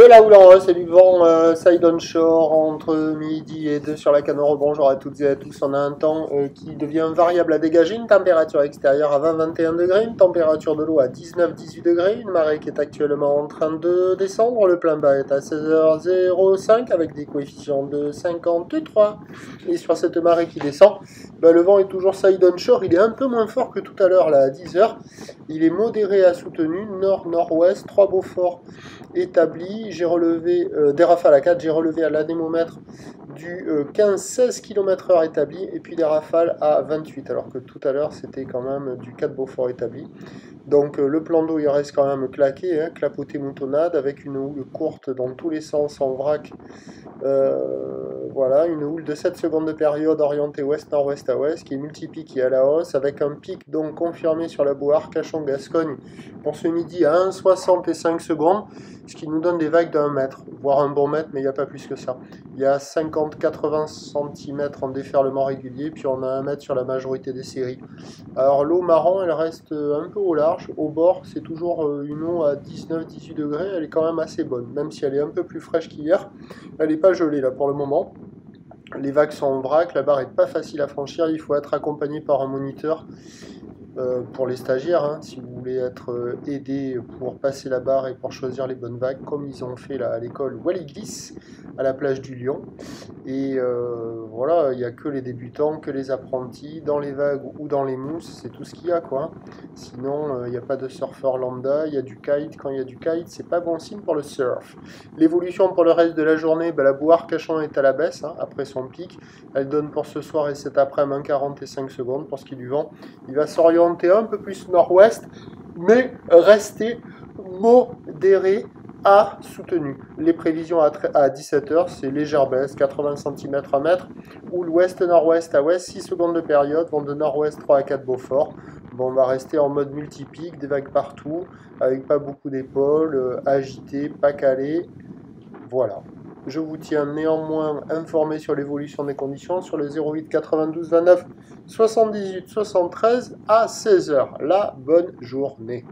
De là où l'on c'est du vent side on shore entre midi et 2 sur la Canoro. Bonjour à toutes et à tous. On a un temps qui devient variable à dégager, une température extérieure à 20-21 degrés, une température de l'eau à 19-18 degrés, une marée qui est actuellement en train de descendre. Le plein bas est à 16h05 avec des coefficients de 53. Et sur cette marée qui descend, le vent est toujours side on shore. Il est un peu moins fort que tout à l'heure là à 10h. Il est modéré à soutenu, nord-nord-ouest, 3 Beaufort établi. J'ai relevé des rafales à 4, j'ai relevé à l'anémomètre du 15-16 km/h établi et puis des rafales à 28, alors que tout à l'heure c'était quand même du 4 Beaufort établi. Donc le plan d'eau il reste quand même claqué, hein, clapoté moutonnade avec une houle courte dans tous les sens en vrac. Voilà, une houle de 7 secondes de période orientée ouest-nord-ouest à ouest qui est multipique qui est à la hausse avec un pic donc confirmé sur la boue Arcachon-Gascogne pour ce midi à 1,65 secondes, ce qui nous donne des vagues d'1 mètre, voire un bon mètre, mais il n'y a pas plus que ça. Il y a 50-80 cm en déferlement régulier, puis on a 1 mètre sur la majorité des séries. Alors l'eau marron, elle reste un peu au large, au bord, c'est toujours une eau à 19-18 degrés, elle est quand même assez bonne, même si elle est un peu plus fraîche qu'hier, elle n'est pas gelée là pour le moment. Les vagues sont en vrac, la barre n'est pas facile à franchir, il faut être accompagné par un moniteur. Pour les stagiaires, hein, si vous voulez être aidé pour passer la barre et pour choisir les bonnes vagues, comme ils ont fait là à l'école Wally Glisse, à la plage du Lion. Et voilà, il n'y a que les débutants, que les apprentis, dans les vagues ou dans les mousses, c'est tout ce qu'il y a, quoi. Sinon, il n'y a pas de surfeur lambda, il y a du kite. Quand il y a du kite, c'est pas bon signe pour le surf. L'évolution pour le reste de la journée, la boue Arcachon est à la baisse, hein, après son pic. Elle donne pour ce soir et cet après-midi 45 secondes pour ce qui est du vent. Il va s'orienter un peu plus nord-ouest, mais rester modéré à soutenu. Les prévisions à 17h, c'est légère baisse, 80 cm à mètre, ou l'ouest-nord-ouest à ouest, 6 secondes de période, vent de nord-ouest 3 à 4 Beaufort. Bon, on va rester en mode multipique, des vagues partout, avec pas beaucoup d'épaules, agité, pas calé. Voilà. Je vous tiens néanmoins informé sur l'évolution des conditions sur le 08 92 29 78 73 à 16h. La bonne journée.